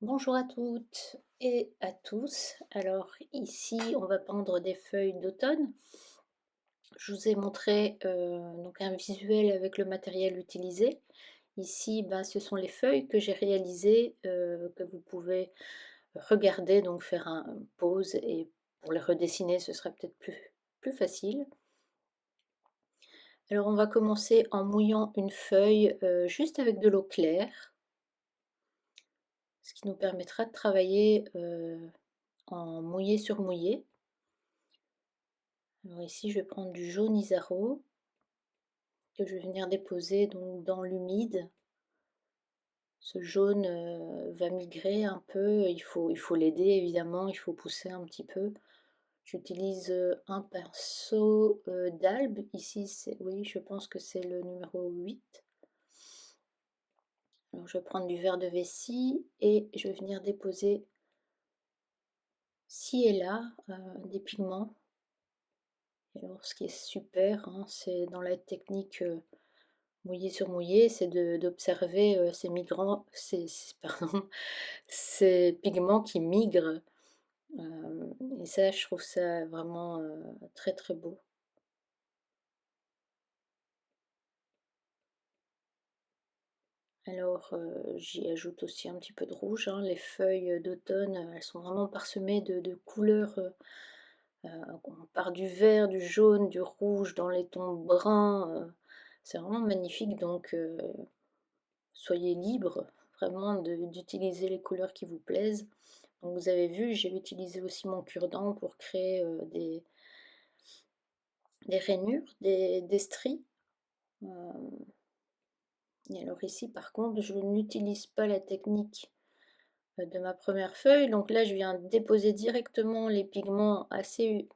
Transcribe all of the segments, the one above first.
Bonjour à toutes et à tous. Alors ici, on va prendre des feuilles d'automne. Je vous ai montré donc un visuel avec le matériel utilisé. Ici, ben, ce sont les feuilles que j'ai réalisées, que vous pouvez regarder, donc faire un pause et pour les redessiner, ce sera peut-être plus facile. Alors on va commencer en mouillant une feuille juste avec de l'eau claire, ce qui nous permettra de travailler en mouillé sur mouillé. Alors ici, je vais prendre du jaune Isaro que je vais venir déposer donc dans l'humide. Ce jaune va migrer un peu, il faut l'aider évidemment, il faut pousser un petit peu. J'utilise un pinceau d'albe, ici c'est, oui, je pense que c'est le numéro 8. Alors je vais prendre du verre de vessie et je vais venir déposer ci et là des pigments. Et alors ce qui est super, hein, c'est dans la technique mouillé sur mouillé, c'est d'observer ces migrants, pardon, ces pigments qui migrent. Et ça, je trouve ça vraiment très très beau. Alors, j'y ajoute aussi un petit peu de rouge, hein. Les feuilles d'automne, elles sont vraiment parsemées de couleurs. On part du vert, du jaune, du rouge, dans les tons bruns. C'est vraiment magnifique, donc soyez libre vraiment d'utiliser les couleurs qui vous plaisent. Donc vous avez vu, j'ai utilisé aussi mon cure-dent pour créer des rainures, des stries. Et alors ici par contre, je n'utilise pas la technique de ma première feuille. Donc là, je viens déposer directement les pigments assez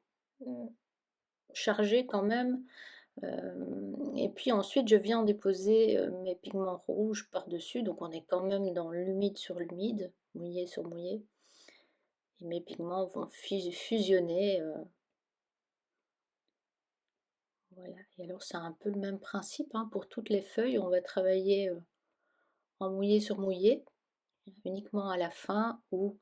chargés quand même. Et puis ensuite, je viens déposer mes pigments rouges par-dessus. Donc on est quand même dans l'humide sur l'humide, mouillé sur mouillé. Et mes pigments vont fusionner. Voilà. Et alors c'est un peu le même principe, hein, pour toutes les feuilles. On va travailler en mouillé sur mouillé, uniquement à la fin où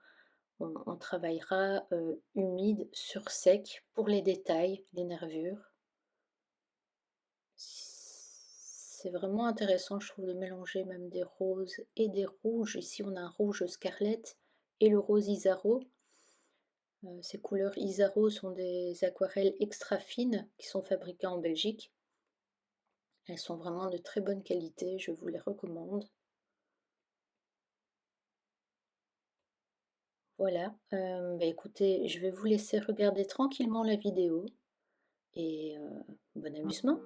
on travaillera humide sur sec pour les détails, les nervures. C'est vraiment intéressant, je trouve, de mélanger même des roses et des rouges. Ici, on a un rouge scarlett et le rose Isaro. Ces couleurs Isaro sont des aquarelles extra fines qui sont fabriquées en Belgique. Elles sont vraiment de très bonne qualité, je vous les recommande. Voilà, bah écoutez, je vais vous laisser regarder tranquillement la vidéo et bon amusement.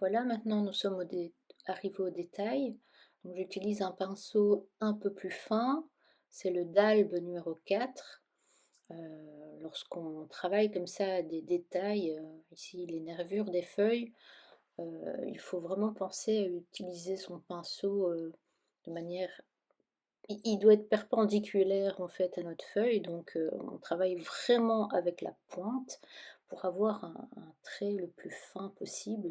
Voilà, maintenant nous sommes arrivés au détail. Donc j'utilise un pinceau un peu plus fin, c'est le Dalbe numéro 4. Lorsqu'on travaille comme ça des détails, ici les nervures des feuilles, il faut vraiment penser à utiliser son pinceau de manière... Il doit être perpendiculaire en fait à notre feuille, donc on travaille vraiment avec la pointe pour avoir un trait le plus fin possible.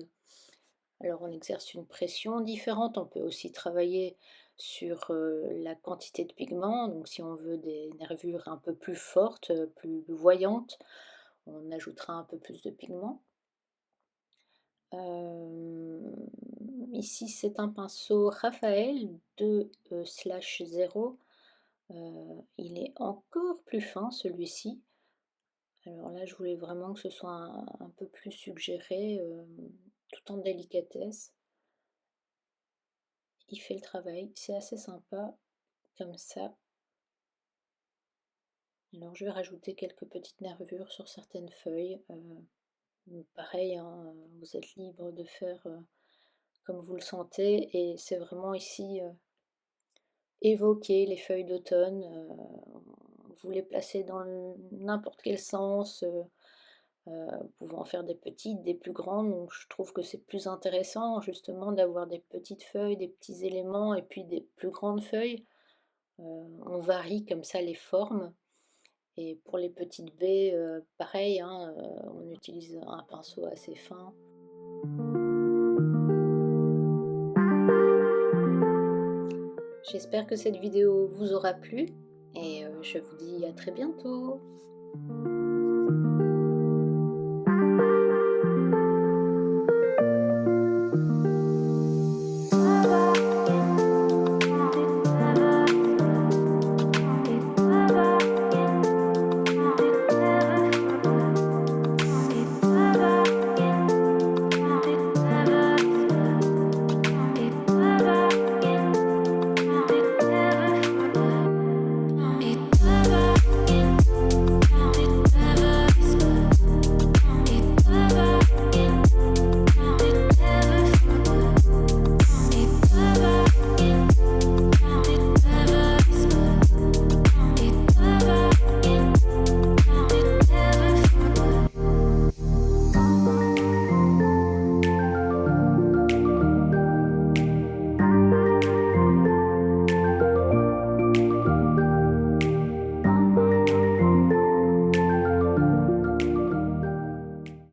Alors on exerce une pression différente, on peut aussi travailler sur la quantité de pigments, donc si on veut des nervures un peu plus fortes, plus voyantes, on ajoutera un peu plus de pigments. Ici c'est un pinceau Raphaël 2/0, il est encore plus fin celui-ci. Alors là je voulais vraiment que ce soit un peu plus suggéré, tout en délicatesse. Il fait le travail, c'est assez sympa comme ça. Alors je vais rajouter quelques petites nervures sur certaines feuilles. Pareil, hein, vous êtes libre de faire comme vous le sentez. Et c'est vraiment ici évoquer les feuilles d'automne. Vous les placez dans n'importe quel sens. Vous pouvez en faire des petites, des plus grandes. Donc je trouve que c'est plus intéressant justement d'avoir des petites feuilles, des petits éléments et puis des plus grandes feuilles. On varie comme ça les formes. Et pour les petites baies, pareil, hein, on utilise un pinceau assez fin. J'espère que cette vidéo vous aura plu et je vous dis à très bientôt.